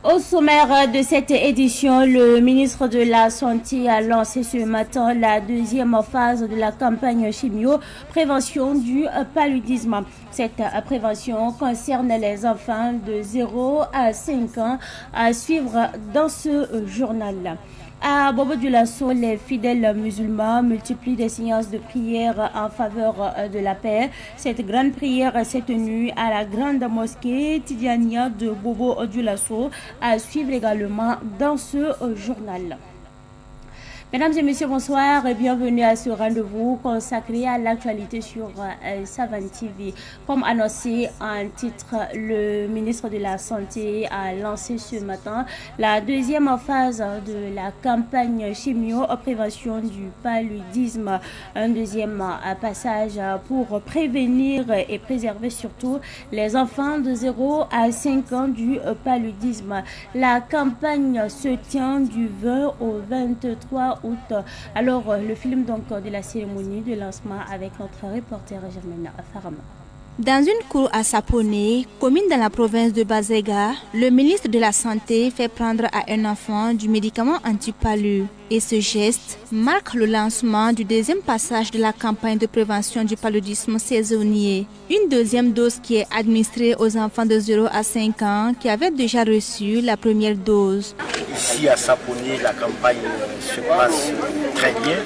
Au sommaire de cette édition, le ministre de la Santé a lancé ce matin la deuxième phase de la campagne chimio prévention du paludisme. Cette prévention concerne les enfants de 0 à 5 ans à suivre dans ce journal. À Bobo Dioulasso, les fidèles musulmans multiplient des séances de prière en faveur de la paix. Cette grande prière s'est tenue à la grande mosquée Tidiania de Bobo Dioulasso, à suivre également dans ce journal. Mesdames et messieurs, bonsoir et bienvenue à ce rendez-vous consacré à l'actualité sur Savane TV. Comme annoncé en titre, le ministre de la Santé a lancé ce matin la deuxième phase de la campagne chimio prévention du paludisme. Un deuxième passage pour prévenir et préserver surtout les enfants de 0 à 5 ans du paludisme. La campagne se tient du 20 au 23 août. Alors, le film donc de la cérémonie de lancement avec notre reporter Germaine Farama. Dans une cour à Saponé, commune dans la province de Bazega, le ministre de la Santé fait prendre à un enfant du médicament anti-palu. Et ce geste marque le lancement du deuxième passage de la campagne de prévention du paludisme saisonnier. Une deuxième dose qui est administrée aux enfants de 0 à 5 ans qui avaient déjà reçu la première dose. Ici à Saponé, la campagne se passe très bien.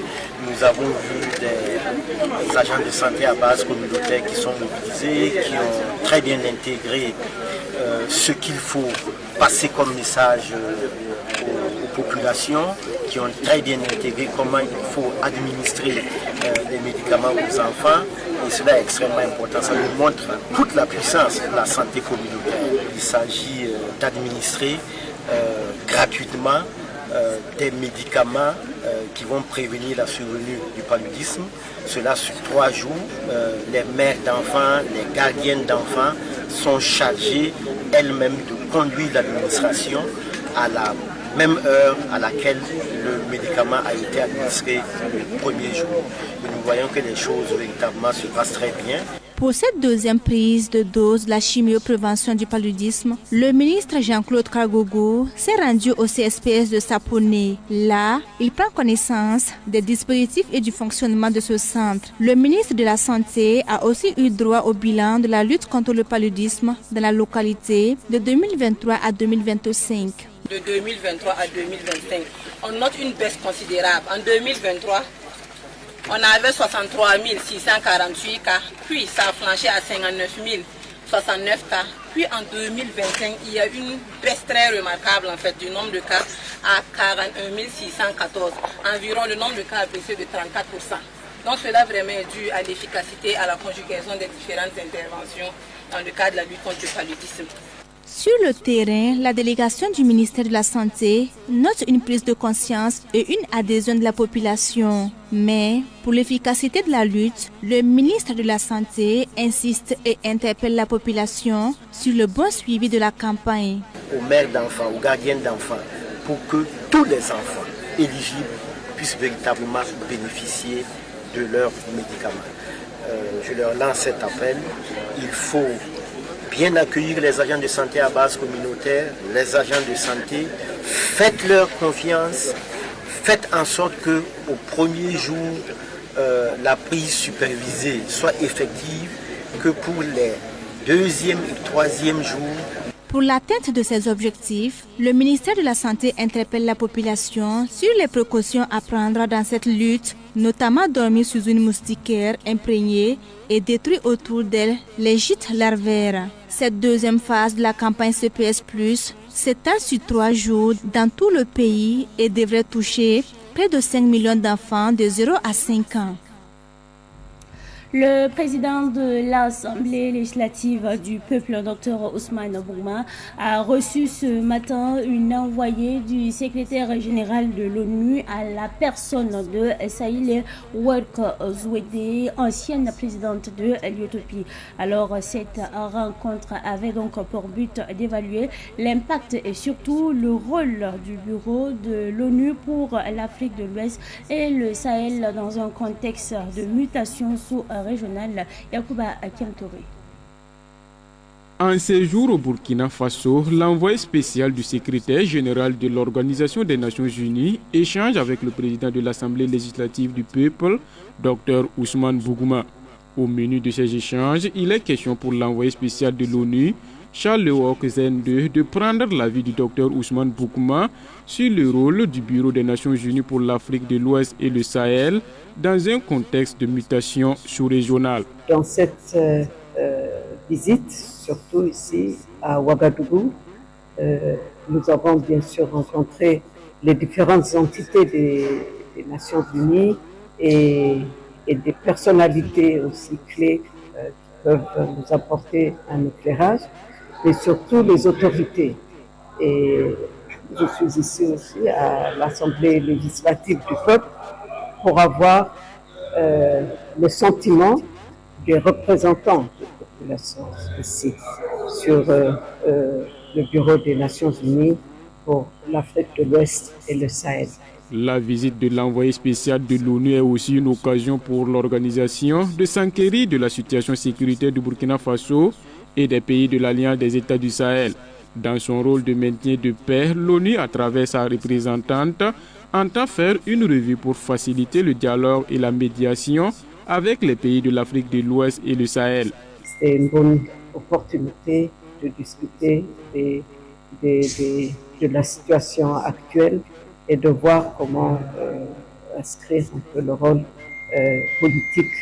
Nous avons vu des agents de santé à base communautaire qui sont mobilisés, qui ont très bien intégré ce qu'il faut passer comme message aux populations, qui ont très bien intégré comment il faut administrer les médicaments aux enfants. Et cela est extrêmement important. Ça nous montre toute la puissance de la santé communautaire. Il s'agit d'administrer gratuitement des médicaments qui vont prévenir la survenue du paludisme. Cela sur 3 jours. Les mères d'enfants, les gardiennes d'enfants sont chargées elles-mêmes de conduire l'administration à la même heure à laquelle le médicament a été administré le premier jour. Et nous voyons que les choses véritablement se passent très bien. Pour cette deuxième prise de dose de la chimioprévention du paludisme, le ministre Jean-Claude Kagogo s'est rendu au CSPS de Saponé. Là, il prend connaissance des dispositifs et du fonctionnement de ce centre. Le ministre de la Santé a aussi eu droit au bilan de la lutte contre le paludisme dans la localité de 2023 à 2025. De 2023 à 2025, on note une baisse considérable. En 2023, on avait 63 648 cas, puis ça a flanché à 59 069 cas. Puis en 2025, il y a une baisse très remarquable en fait, du nombre de cas à 41 614. Environ le nombre de cas a baissé de 34%. Donc cela vraiment est dû à l'efficacité, à la conjugaison des différentes interventions dans le cadre de la lutte contre le paludisme. Sur le terrain, la délégation du ministère de la Santé note une prise de conscience et une adhésion de la population. Mais pour l'efficacité de la lutte, le ministre de la Santé insiste et interpelle la population sur le bon suivi de la campagne. Aux mères d'enfants, aux gardiennes d'enfants, pour que tous les enfants éligibles puissent véritablement bénéficier de leurs médicaments. Je leur lance cet appel. Il faut bien accueillir les agents de santé à base communautaire, les agents de santé, faites-leur confiance, faites en sorte qu'au premier jour, la prise supervisée soit effective, que pour les deuxième et troisième jours. Pour l'atteinte de ces objectifs, le ministère de la Santé interpelle la population sur les précautions à prendre dans cette lutte, notamment dormir sous une moustiquaire imprégnée et détruire autour d'elle les gîtes larvaires. Cette deuxième phase de la campagne CPS+, s'étale sur 3 jours dans tout le pays et devrait toucher près de 5 millions d'enfants de 0 à 5 ans. Le président de l'Assemblée législative du peuple, Dr Ousmane Bourma, a reçu ce matin une envoyée du secrétaire général de l'ONU à la personne de Saïle Work Zouédé, ancienne présidente de l'Utopie. Alors, cette rencontre avait donc pour but d'évaluer l'impact et surtout le rôle du bureau de l'ONU pour l'Afrique de l'Ouest et le Sahel dans un contexte de mutation sous-régionale. Yacouba Kiamtouré. En séjour au Burkina Faso, l'envoyé spécial du secrétaire général de l'Organisation des Nations Unies échange avec le président de l'Assemblée législative du peuple, Dr Ousmane Bougouma. Au menu de ces échanges, il est question pour l'envoyé spécial de l'ONU, Charles Léoc Zende, de prendre l'avis du Dr Ousmane Bougouma sur le rôle du Bureau des Nations Unies pour l'Afrique de l'Ouest et le Sahel dans un contexte de mutation sous-régionale. Dans cette visite, surtout ici à Ouagadougou, nous avons bien sûr rencontré les différentes entités des Nations Unies et des personnalités aussi clés qui peuvent nous apporter un éclairage, mais surtout les autorités. Et je suis ici aussi à l'Assemblée législative du peuple pour avoir le sentiment des représentants de la population ici sur le Bureau des Nations Unies pour l'Afrique de l'Ouest et le Sahel. La visite de l'envoyé spécial de l'ONU est aussi une occasion pour l'organisation de s'enquérir de la situation sécuritaire du Burkina Faso et des pays de l'Alliance des États du Sahel. Dans son rôle de maintien de paix, l'ONU, à travers sa représentante, entend faire une revue pour faciliter le dialogue et la médiation avec les pays de l'Afrique de l'Ouest et le Sahel. C'est une bonne opportunité de discuter de la situation actuelle et de voir comment inscrire un peu le rôle politique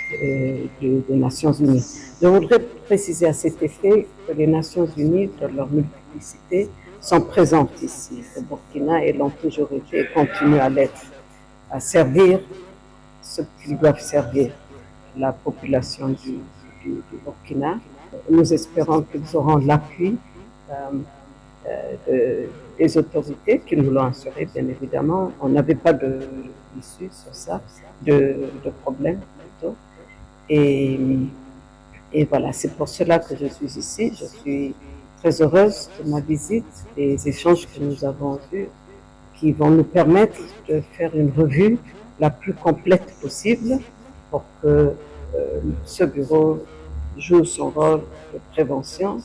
des Nations Unies. Je voudrais préciser à cet effet que les Nations Unies, dans leur multiplicité, sont présentes ici au Burkina et l'ont toujours été et continuent à l'être, à servir ce qu'ils doivent servir, la population du Burkina. Nous espérons qu'ils auront l'appui des autorités qui nous l'ont assuré, bien évidemment. On n'avait pas d'issue sur ça, de problème plutôt. Et voilà, c'est pour cela que je suis ici. Je suis très heureuse de ma visite, des échanges que nous avons eus, qui vont nous permettre de faire une revue la plus complète possible pour que ce bureau joue son rôle de prévention,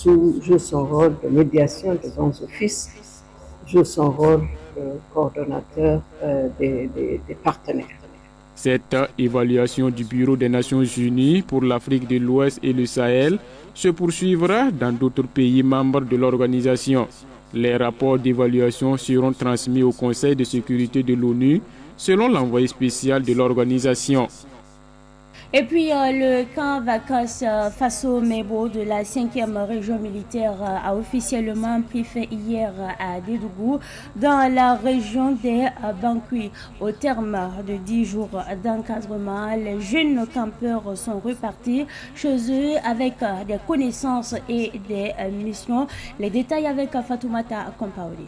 joue son rôle de médiation des bons offices, joue son rôle de coordonnateur des partenaires. Cette évaluation du Bureau des Nations Unies pour l'Afrique de l'Ouest et le Sahel se poursuivra dans d'autres pays membres de l'organisation. Les rapports d'évaluation seront transmis au Conseil de sécurité de l'ONU selon l'envoyé spécial de l'organisation. Et puis le camp vacances Faso-Mebo de la 5e région militaire a officiellement pris fin hier à Dédougou dans la région des Bankui. Au terme de 10 jours d'encadrement, les jeunes campeurs sont repartis chez eux avec des connaissances et des missions. Les détails avec Fatoumata Kompaoli.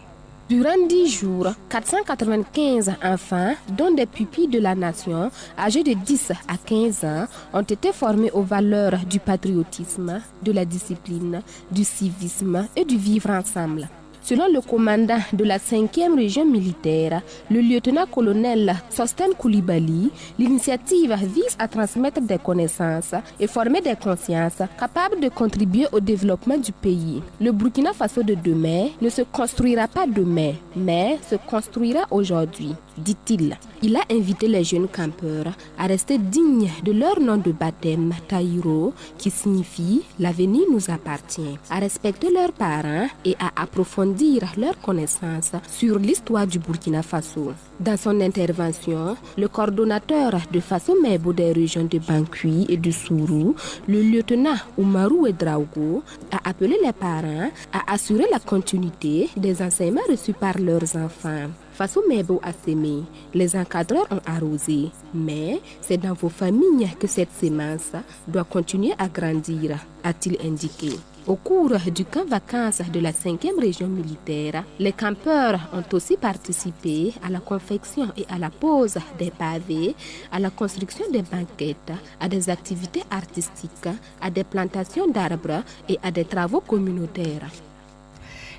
Durant 10 jours, 495 enfants, dont des pupilles de la nation, âgés de 10 à 15 ans, ont été formés aux valeurs du patriotisme, de la discipline, du civisme et du vivre ensemble. Selon le commandant de la 5e région militaire, le lieutenant-colonel Sosten Koulibaly, l'initiative vise à transmettre des connaissances et former des consciences capables de contribuer au développement du pays. Le Burkina Faso de demain ne se construira pas demain, mais se construira aujourd'hui, dit-il. Il a invité les jeunes campeurs à rester dignes de leur nom de baptême, Taïro, qui signifie « l'avenir nous appartient », à respecter leurs parents et à approfondir leurs connaissances sur l'histoire du Burkina Faso. Dans son intervention, le coordonnateur de Faso-Mebo des régions de Bankui et de Sourou, le lieutenant Oumarou Edraogo, a appelé les parents à assurer la continuité des enseignements reçus par leurs enfants. Faso-Mebo a sémé, les encadreurs ont arrosé, mais c'est dans vos familles que cette sémence doit continuer à grandir, a-t-il indiqué. Au cours du camp vacances de la 5e région militaire, les campeurs ont aussi participé à la confection et à la pose des pavés, à la construction des banquettes, à des activités artistiques, à des plantations d'arbres et à des travaux communautaires.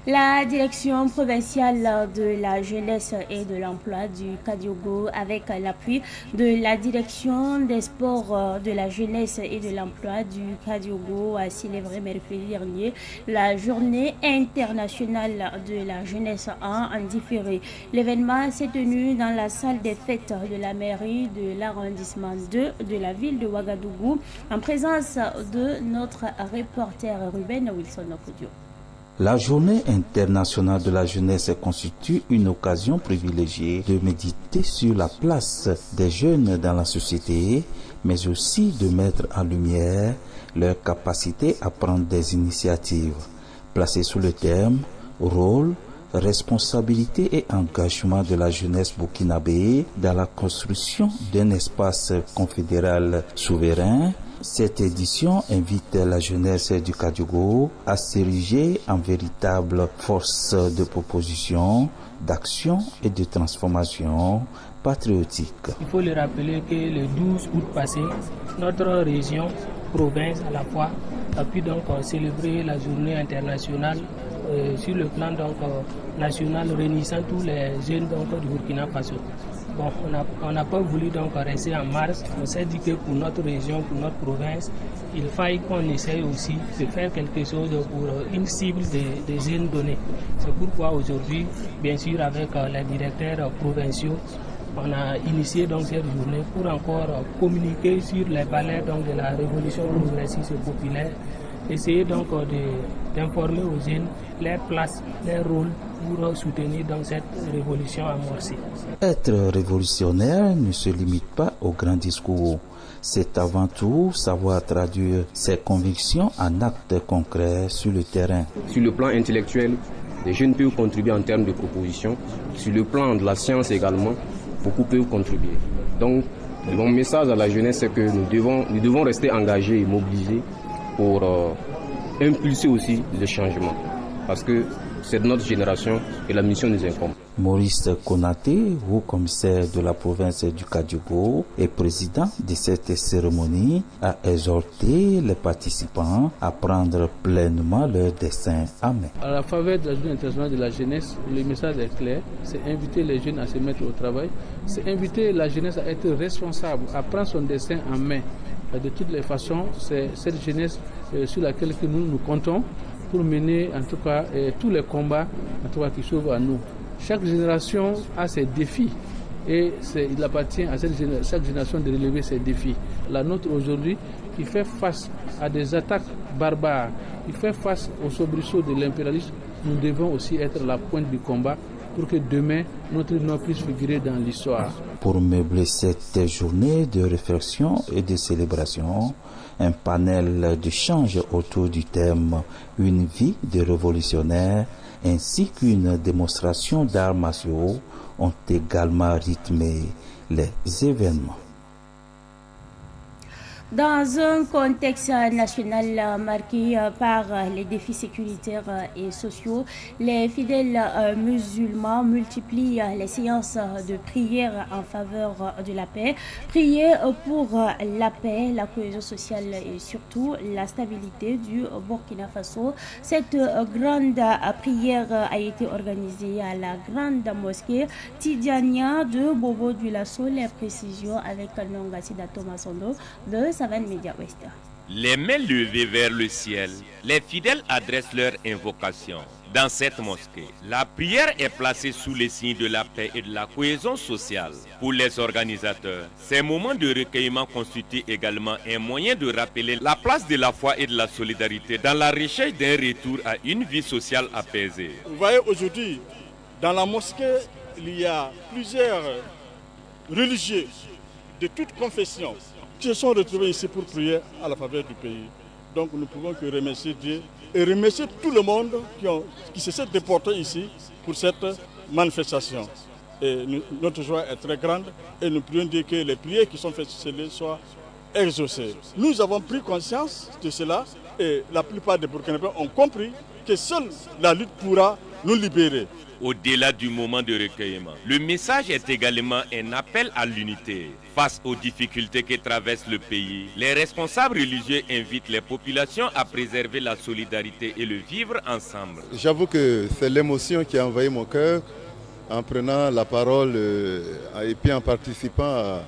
La direction provinciale de la jeunesse et de l'emploi du Kadiogo, avec l'appui de la direction des sports de la jeunesse et de l'emploi du Kadiogo, a célébré mercredi dernier la journée internationale de la jeunesse en différé. L'événement s'est tenu dans la salle des fêtes de la mairie de l'arrondissement 2 de la ville de Ouagadougou, en présence de notre reporter Ruben Wilson Okudio. La journée internationale de la jeunesse constitue une occasion privilégiée de méditer sur la place des jeunes dans la société, mais aussi de mettre en lumière leur capacité à prendre des initiatives, placées sous le terme rôle, responsabilité et engagement de la jeunesse burkinabé dans la construction d'un espace confédéral souverain. Cette édition invite la jeunesse du Kadiogo à s'ériger en véritable force de proposition, d'action et de transformation patriotique. Il faut le rappeler que le 12 août passé, notre région, province à la fois, a pu donc célébrer la journée internationale sur le plan national, réunissant tous les jeunes du Burkina Faso. Bon, on n'a pas voulu donc rester en marge. On s'est dit que pour notre région, pour notre province, il faille qu'on essaye aussi de faire quelque chose pour une cible des jeunes donnés. C'est pourquoi aujourd'hui, bien sûr, avec les directeurs provinciaux, on a initié donc cette journée pour encore communiquer sur les valeurs de la révolution progressiste et populaire. Essayer donc d'informer aux jeunes leur place, leur rôle pour soutenir dans cette révolution amorcée. Être révolutionnaire ne se limite pas aux grands discours. C'est avant tout savoir traduire ses convictions en actes concrets sur le terrain. Sur le plan intellectuel, les jeunes peuvent contribuer en termes de propositions. Sur le plan de la science également, beaucoup peuvent contribuer. Donc, mon message à la jeunesse, c'est que nous devons rester engagés et mobilisés pour impulser aussi le changement. Parce que c'est de notre génération et la mission nous incombe. Maurice Konaté, haut-commissaire de la province du Kadiogo et président de cette cérémonie, a exhorté les participants à prendre pleinement leur destin en main. À la faveur de la journée internationale de la jeunesse, le message est clair, c'est inviter les jeunes à se mettre au travail, c'est inviter la jeunesse à être responsable, à prendre son destin en main. De toutes les façons, c'est cette jeunesse sur laquelle nous comptons pour mener en tout cas tous les combats en tout cas, qui s'ouvrent à nous. Chaque génération a ses défis et il appartient à chaque génération de relever ses défis. La nôtre aujourd'hui qui fait face à des attaques barbares, qui fait face aux soubresauts de l'impérialisme, nous devons aussi être à la pointe du combat pour que demain notre nom puisse figurer dans l'histoire. Pour meubler cette journée de réflexion et de célébration, un panel d'échange autour du thème « Une vie de révolutionnaire » ainsi qu'une démonstration d'arts martiaux ont également rythmé les événements. Dans un contexte national marqué par les défis sécuritaires et sociaux, les fidèles musulmans multiplient les séances de prière en faveur de la paix. Prier pour la paix, la cohésion sociale et surtout la stabilité du Burkina Faso. Cette grande prière a été organisée à la grande mosquée Tidjania de Bobo du Lasso. Les précisions avec Nongasida Thomas Sondo de Savane Media Ouest. Les mains levées vers le ciel, les fidèles adressent leur invocation. Dans cette mosquée, la prière est placée sous les signes de la paix et de la cohésion sociale. Pour les organisateurs, ces moments de recueillement constituent également un moyen de rappeler la place de la foi et de la solidarité dans la recherche d'un retour à une vie sociale apaisée. Vous voyez aujourd'hui, dans la mosquée, il y a plusieurs religieux de toutes confessions qui se sont retrouvés ici pour prier à la faveur du pays. Donc nous ne pouvons que remercier Dieu et remercier tout le monde qui se s'est déporté ici pour cette manifestation. Et notre joie est très grande et nous prions Dieu que les prières qui sont faites soient exaucées. Nous avons pris conscience de cela et la plupart des Burkinabés ont compris que seule la lutte pourra nous libérer. Au-delà du moment de recueillement, le message est également un appel à l'unité. Face aux difficultés que traverse le pays, les responsables religieux invitent les populations à préserver la solidarité et le vivre ensemble. J'avoue que c'est l'émotion qui a envahi mon cœur en prenant la parole et puis en participant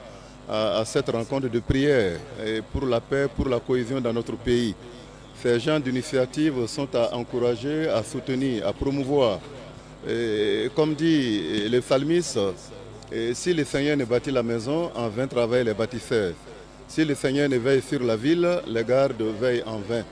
à cette rencontre de prière pour la paix, pour la cohésion dans notre pays. Ces gens d'initiative sont à encourager, à soutenir, à promouvoir. Et comme dit le psalmiste, si le Seigneur ne bâtit la maison, en vain travaillent les bâtisseurs. Si le Seigneur ne veille sur la ville, les gardes veillent en vain.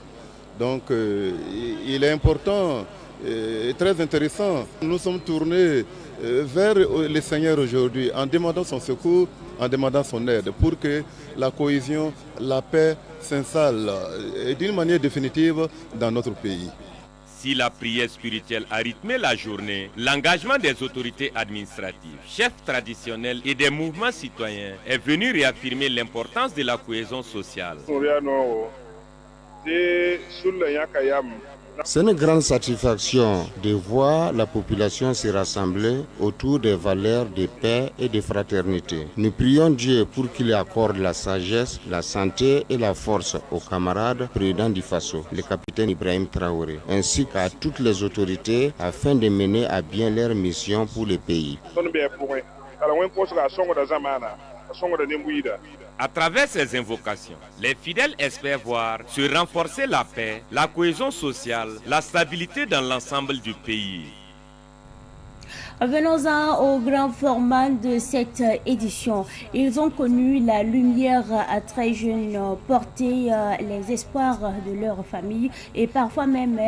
Donc il est important et très intéressant. Nous sommes tournés vers le Seigneur aujourd'hui en demandant son secours, en demandant son aide pour que la cohésion, la paix s'installe d'une manière définitive dans notre pays. Si la prière spirituelle a rythmé la journée, l'engagement des autorités administratives, chefs traditionnels et des mouvements citoyens est venu réaffirmer l'importance de la cohésion sociale. C'est une grande satisfaction de voir la population se rassembler autour des valeurs de paix et de fraternité. Nous prions Dieu pour qu'il accorde la sagesse, la santé et la force aux camarades présidents du Faso, le capitaine Ibrahim Traoré, ainsi qu'à toutes les autorités afin de mener à bien leur mission pour le pays. À travers ces invocations, les fidèles espèrent voir se renforcer la paix, la cohésion sociale, la stabilité dans l'ensemble du pays. Venons-en au grand format de cette édition. Ils ont connu la lumière à très jeune, porté les espoirs de leur famille et parfois même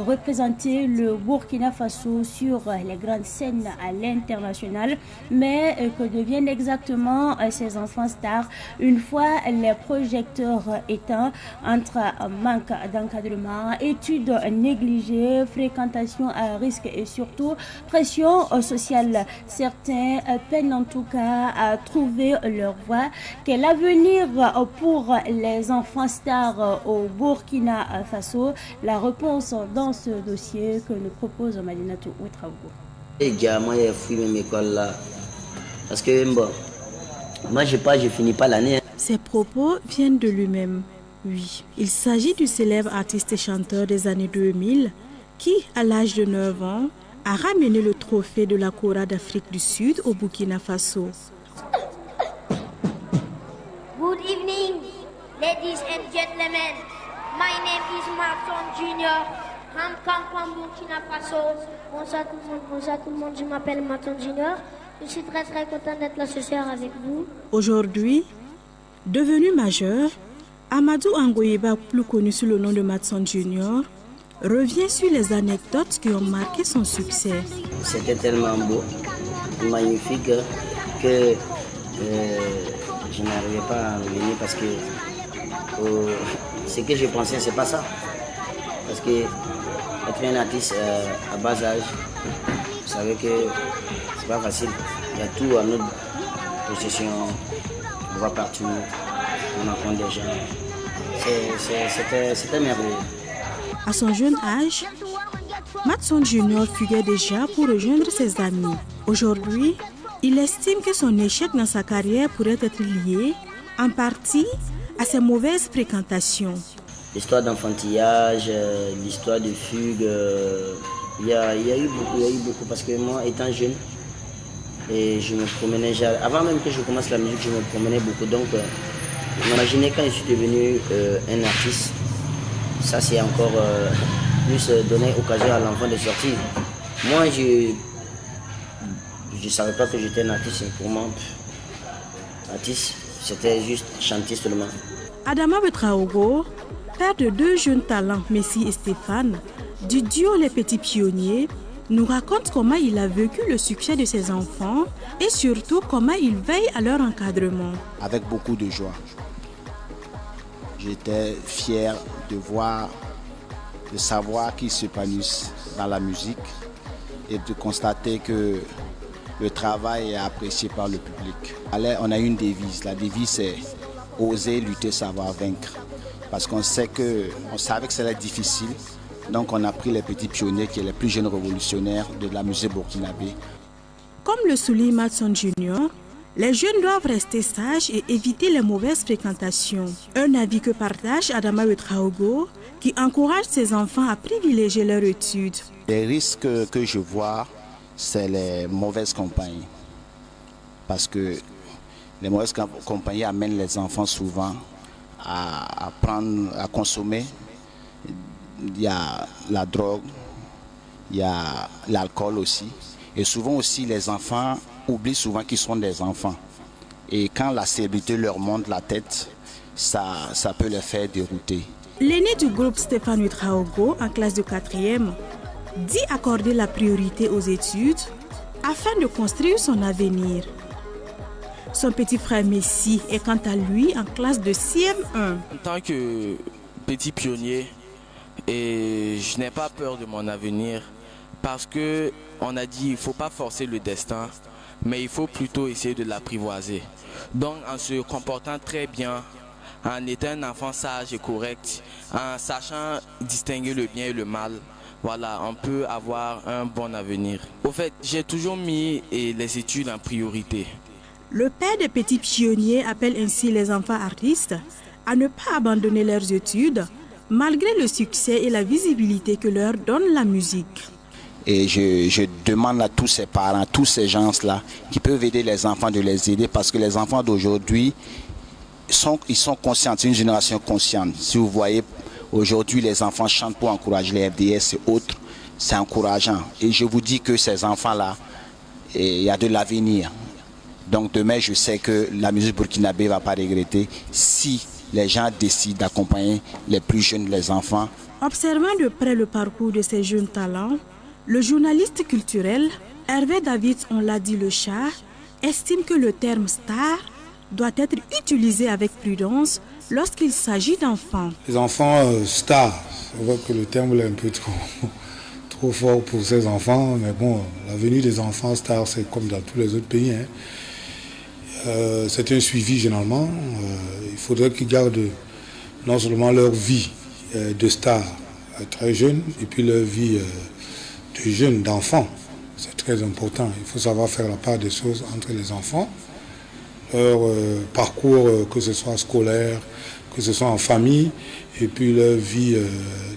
représenter le Burkina Faso sur les grandes scènes à l'international. Mais que deviennent exactement ces enfants stars une fois les projecteurs éteints entre manque d'encadrement, études négligées, fréquentation à risque et surtout pression sociale. Certains peinent en tout cas à trouver leur voie. Quel avenir pour les enfants stars au Burkina Faso? La réponse dans ce dossier que nous propose Madinatou Ouedraogo. Moi, j'ai fui même école là. Parce que bon, moi, je finis pas l'année. Ces propos viennent de lui-même. Oui, il s'agit du célèbre artiste et chanteur des années 2000 qui, à l'âge de 9 ans, a ramené le trophée de la Kora d'Afrique du Sud au Burkina Faso. Good evening, ladies and gentlemen. My name is Marton Junior. I'm come from Burkina Faso. Bonsoir tout le monde, je m'appelle Marton Junior. Je suis très content d'être là ce soir avec vous. Aujourd'hui, devenu majeur, Amadou Angoyeba, plus connu sous le nom de Marton Junior, revient sur les anecdotes qui ont marqué son succès. C'était tellement beau, magnifique, que je n'arrivais pas à revenir parce que ce que je pensais, c'est pas ça. Parce que être un artiste à bas âge, vous savez que c'est pas facile. Il y a tout à notre possession, on va partout, on rencontre des gens. C'était merveilleux. À son jeune âge, Marton Junior fuguait déjà pour rejoindre ses amis. Aujourd'hui, il estime que son échec dans sa carrière pourrait être lié en partie à ses mauvaises fréquentations. L'histoire d'enfantillage, l'histoire de fugue, il y a eu beaucoup parce que moi, étant jeune, et je me promenais, avant même que je commence la musique, je me promenais beaucoup. Donc, imaginez quand je suis devenu un artiste, ça c'est encore plus donner occasion à l'enfant de sortir. Moi, je ne savais pas que j'étais un artiste. Pour moi, artiste, c'était juste chanter seulement. Adama Betraogo, père de deux jeunes talents, Messi et Stéphane, du duo Les Petits Pionniers, nous raconte comment il a vécu le succès de ses enfants et surtout comment il veille à leur encadrement. Avec beaucoup de joie. J'étais fier de savoir qu'ils s'épanouissent dans la musique et de constater que le travail est apprécié par le public. Alors, on a une devise. La devise, c'est oser, lutter, savoir vaincre. Parce qu'on savait que c'était difficile, Donc on a pris les petits pionniers qui sont les plus jeunes révolutionnaires de la musique burkinabé. Comme le souligne Matson Junior, les jeunes doivent rester sages et éviter les mauvaises fréquentations. Un avis que partage Adama Ouedraogo, qui encourage ses enfants à privilégier leurs études. Les risques que je vois, c'est les mauvaises compagnies. Parce que les mauvaises compagnies amènent les enfants souvent à consommer. Il y a la drogue, il y a l'alcool aussi. Et souvent aussi, les enfants oublient souvent qu'ils sont des enfants. Et quand la célébrité leur monte la tête, ça peut les faire dérouter. L'aîné du groupe Stéphane Ouedraogo, en classe de 4e, dit accorder la priorité aux études afin de construire son avenir. Son petit frère Messi est quant à lui en classe de CM1. En tant que petit pionnier, je n'ai pas peur de mon avenir parce qu'on a dit qu'il ne faut pas forcer le destin, mais il faut plutôt essayer de l'apprivoiser. Donc en se comportant très bien, en étant un enfant sage et correct, en sachant distinguer le bien et le mal, voilà, on peut avoir un bon avenir. Au fait, j'ai toujours mis les études en priorité. Le père des petits pionniers appelle ainsi les enfants artistes à ne pas abandonner leurs études, malgré le succès et la visibilité que leur donne la musique. Et je demande à tous ces parents, tous ces gens-là qui peuvent aider les enfants, de les aider parce que les enfants d'aujourd'hui, ils sont conscients, c'est une génération consciente. Si vous voyez, aujourd'hui les enfants chantent pour encourager les FDS et autres, c'est encourageant. Et je vous dis que ces enfants-là, il y a de l'avenir. Donc demain, je sais que la musique burkinabé ne va pas regretter si les gens décident d'accompagner les plus jeunes, les enfants. Observant de près le parcours de ces jeunes talents, le journaliste culturel Hervé David, on l'a dit le chat, estime que le terme star doit être utilisé avec prudence lorsqu'il s'agit d'enfants. Les enfants stars, c'est vrai que le terme est un peu trop fort pour ces enfants, mais bon, la venue des enfants stars, c'est comme dans tous les autres pays. C'est un suivi généralement. Il faudrait qu'ils gardent non seulement leur vie de star très jeune, et puis leur vie de jeunes, d'enfants. C'est très important. Il faut savoir faire la part des choses entre les enfants, leur parcours, que ce soit scolaire, que ce soit en famille, et puis leur vie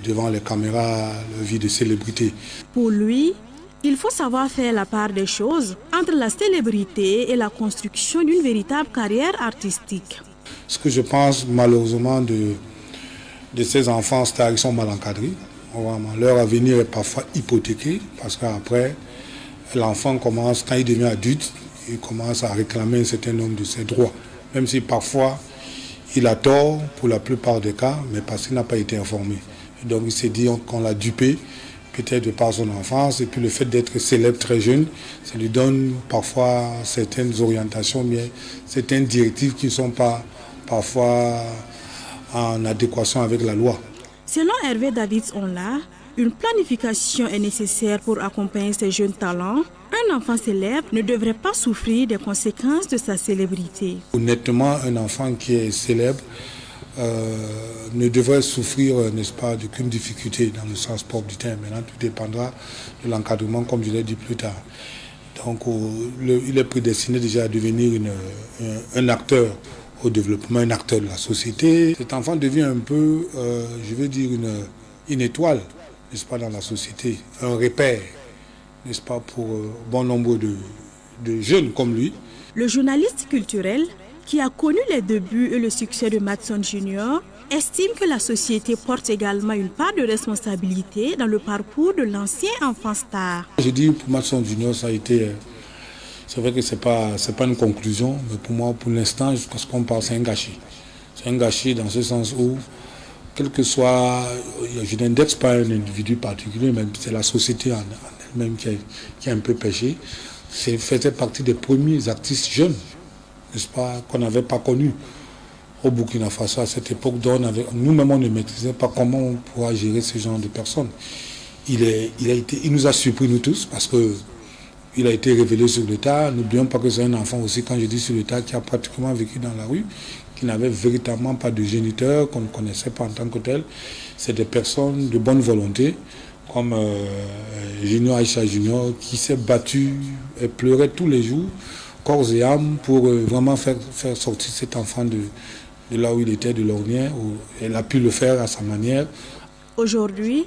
devant les caméras, leur vie de célébrité. Pour lui, il faut savoir faire la part des choses entre la célébrité et la construction d'une véritable carrière artistique. Ce que je pense malheureusement de ces enfants stars, ils sont mal encadrés. Vraiment, leur avenir est parfois hypothéqué parce qu'après, l'enfant commence, quand il devient adulte, il commence à réclamer un certain nombre de ses droits. Même si parfois, il a tort pour la plupart des cas, mais parce qu'il n'a pas été informé. Et donc il s'est dit qu'on l'a dupé, peut-être de par son enfance, et puis le fait d'être célèbre très jeune, ça lui donne parfois certaines orientations, mais certaines directives qui ne sont pas parfois en adéquation avec la loi. Selon Hervé Davids-Onla, une planification est nécessaire pour accompagner ces jeunes talents. Un enfant célèbre ne devrait pas souffrir des conséquences de sa célébrité. Honnêtement, un enfant qui est célèbre ne devrait souffrir, n'est-ce pas, d'aucune difficulté dans le sens propre du terme. Maintenant, tout dépendra de l'encadrement, comme je l'ai dit plus tard. Donc, il est prédestiné déjà à devenir un acteur au développement, un acteur de la société. Cet enfant devient un peu, je veux dire, une étoile, n'est-ce pas, dans la société, un repère, n'est-ce pas, pour bon nombre de jeunes comme lui. Le journaliste culturel, qui a connu les débuts et le succès de Matson Junior, estime que la société porte également une part de responsabilité dans le parcours de l'ancien enfant star. Je dis pour Matson Junior, ça a été... C'est vrai que ce n'est pas une conclusion, mais pour moi, pour l'instant, jusqu'à ce qu'on parle, c'est un gâchis. C'est un gâchis dans ce sens où, quel que soit, je n'indexe pas un individu particulier, mais c'est la société en elle-même qui a un peu péché. C'est faisait partie des premiers artistes jeunes, n'est-ce pas, qu'on n'avait pas connus au Burkina Faso à cette époque. Nous-mêmes, on ne maîtrisait pas comment on pourra gérer ce genre de personnes. Il nous a surpris, nous tous, parce que il a été révélé sur le tas. N'oublions pas que c'est un enfant aussi, quand je dis sur le tas, qui a pratiquement vécu dans la rue, qui n'avait véritablement pas de géniteur, qu'on ne connaissait pas en tant que tel. C'est des personnes de bonne volonté, comme Junior Aïcha Junior, qui s'est battu et pleurait tous les jours, corps et âme, pour vraiment faire sortir cet enfant de là où il était, de l'ornière, où elle a pu le faire à sa manière. Aujourd'hui,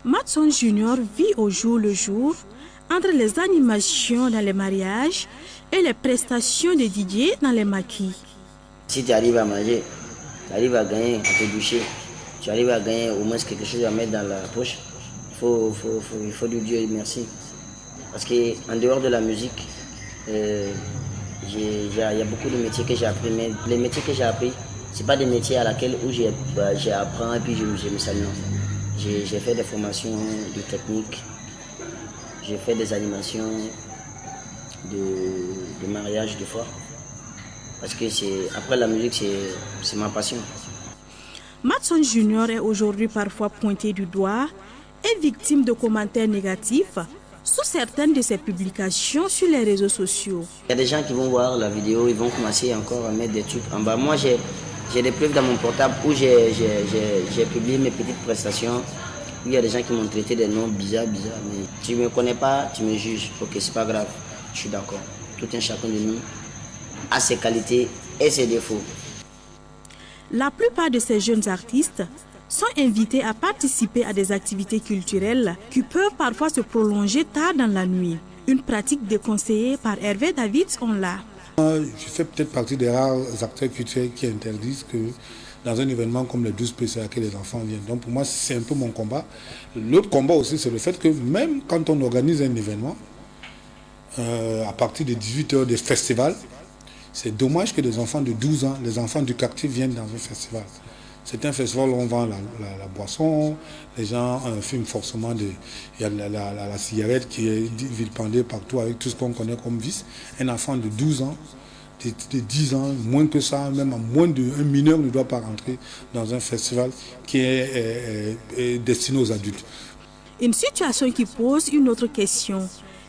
Matson Junior vit au jour le jour entre les animations dans les mariages et les prestations de DJ dans les maquis. Si tu arrives à manger, tu arrives à gagner, à te doucher, tu arrives à gagner au moins quelque chose à mettre dans la poche, il faut lui dire merci. Parce qu'en dehors de la musique, il y a beaucoup de métiers que j'ai appris, mais les métiers que j'ai appris, ce n'est pas des métiers à laquelle où j'apprends et puis je me salue. J'ai fait des formations de technique, j'ai fait des animations de mariage des fois. Parce que après la musique, c'est ma passion. Matson Junior est aujourd'hui parfois pointé du doigt et victime de commentaires négatifs sous certaines de ses publications sur les réseaux sociaux. Il y a des gens qui vont voir la vidéo, ils vont commencer encore à mettre des trucs en bas. Moi, j'ai des preuves dans mon portable où j'ai publié mes petites prestations. Il y a des gens qui m'ont traité des noms bizarres, mais tu ne me connais pas, tu me juges. Ok, c'est pas grave, je suis d'accord. Tout un chacun de nous a ses qualités et ses défauts. La plupart de ces jeunes artistes sont invités à participer à des activités culturelles qui peuvent parfois se prolonger tard dans la nuit. Une pratique déconseillée par Hervé Davids Onla. Je fais peut-être partie des rares acteurs culturels qui interdisent que dans un événement comme le 12 PCA que les enfants viennent. Donc pour moi, c'est un peu mon combat. L'autre combat aussi, c'est le fait que même quand on organise un événement, à partir de 18h des festivals, c'est dommage que des enfants de 12 ans, les enfants du quartier viennent dans un festival. C'est un festival où on vend la boisson, les gens fument forcément, il y a la cigarette qui est vilipendée partout avec tout ce qu'on connaît comme vice. Un enfant de 12 ans, de 10 ans, moins que ça, même à moins d'un mineur ne doit pas rentrer dans un festival qui est destiné aux adultes. Une situation qui pose une autre question.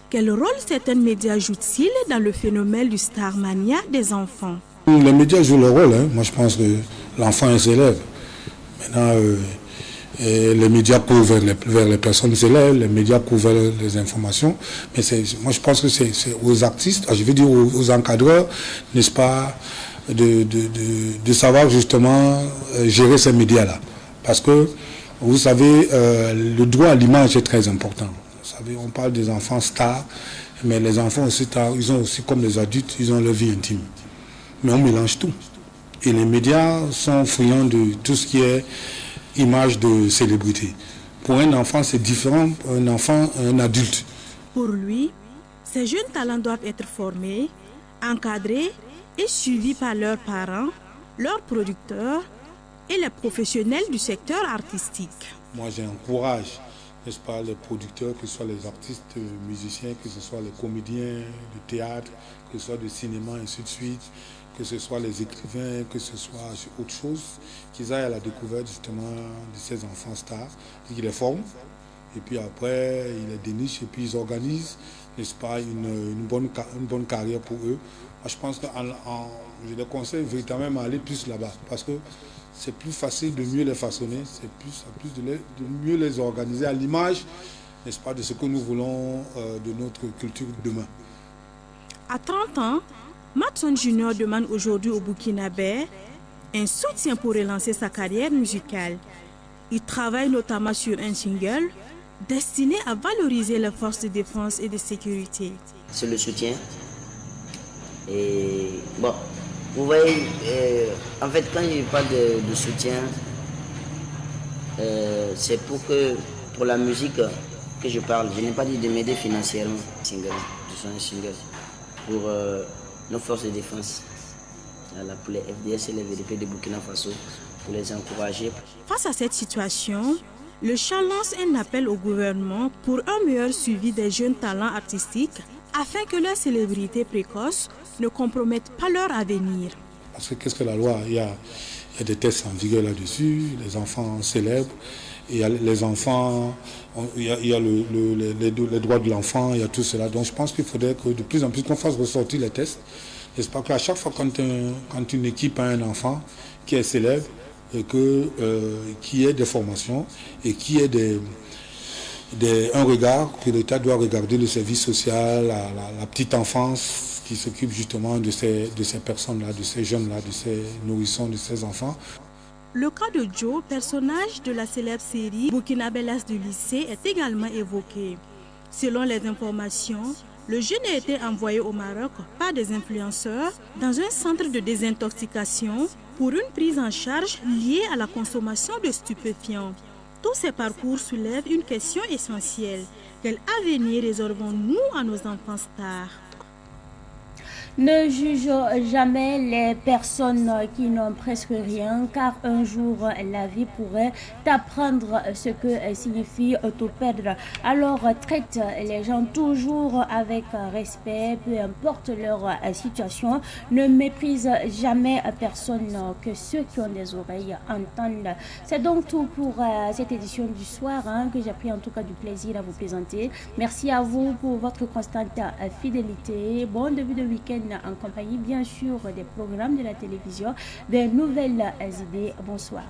Quel rôle certains médias jouent-ils dans le phénomène du starmania des enfants? Les médias jouent leur rôle. Moi, je pense que l'enfant s'élève. Maintenant, les médias courent vers les personnes s'élèvent, les médias courent vers les informations. Mais moi, je pense que c'est aux artistes, je veux dire aux encadreurs, n'est-ce pas, de savoir justement gérer ces médias-là. Parce que, vous savez, le droit à l'image est très important. Vous savez, on parle des enfants stars, mais les enfants aussi stars, ils ont aussi, comme les adultes, ils ont leur vie intime. Mais on mélange tout. Et les médias sont friands de tout ce qui est image de célébrité. Pour un enfant, c'est différent. Un enfant, un adulte. Pour lui, ces jeunes talents doivent être formés, encadrés et suivis par leurs parents, leurs producteurs et les professionnels du secteur artistique. Moi, j'encourage, n'est-ce pas, les producteurs, que ce soit les artistes musiciens, que ce soit les comédiens de théâtre, que ce soit de cinéma, et ainsi de suite, que ce soit les écrivains, que ce soit autre chose, qu'ils aillent à la découverte justement de ces enfants stars, qu'ils les forment, et puis après, ils les dénichent, et puis ils organisent, n'est-ce pas, une bonne carrière pour eux. Moi, je pense que je les conseille véritablement à aller plus là-bas, parce que c'est plus facile de mieux les façonner, c'est plus de mieux les organiser à l'image, n'est-ce pas, de ce que nous voulons de notre culture demain. À 30 ans, Matson Junior demande aujourd'hui au Burkinabé un soutien pour relancer sa carrière musicale. Il travaille notamment sur un single destiné à valoriser les forces de défense et de sécurité. C'est le soutien. Et bon, vous voyez, en fait, quand je parle de soutien, c'est pour la musique que je parle. Je n'ai pas dit de m'aider financièrement. Je suis un single pour nos forces de défense, pour les FDS et les VDP de Burkina Faso, pour les encourager. Face à cette situation, le chant lance un appel au gouvernement pour un meilleur suivi des jeunes talents artistiques afin que leur célébrité précoce ne compromette pas leur avenir. Parce que qu'est-ce que la loi? Il Il y a des tests en vigueur là-dessus, les enfants célèbrent, et il y a les enfants, il y a les droits de l'enfant, il y a tout cela. Donc je pense qu'il faudrait que de plus en plus qu'on fasse ressortir les tests. J'espère qu'à chaque fois quand une équipe a un enfant qui est célèbre, et qu'il y ait des formations et qu'il y ait un regard que l'État doit regarder, le service social, la petite enfance qui s'occupe justement de ces personnes-là, de ces jeunes-là, de ces nourrissons, de ces enfants. Le cas de Joe, personnage de la célèbre série Burkinabé du lycée, est également évoqué. Selon les informations, le jeune a été envoyé au Maroc par des influenceurs dans un centre de désintoxication pour une prise en charge liée à la consommation de stupéfiants. Tous ces parcours soulèvent une question essentielle. Quel avenir réservons-nous à nos enfants stars? Ne juge jamais les personnes qui n'ont presque rien, car un jour la vie pourrait t'apprendre ce que signifie tout perdre. Alors traite les gens toujours avec respect, peu importe leur situation. Ne méprise jamais personne, que ceux qui ont des oreilles entendent. C'est donc tout pour cette édition du soir que j'ai pris en tout cas du plaisir à vous présenter. Merci à vous pour votre constante fidélité. Bon début de week-end en compagnie bien sûr des programmes de la télévision, des nouvelles idées. Bonsoir.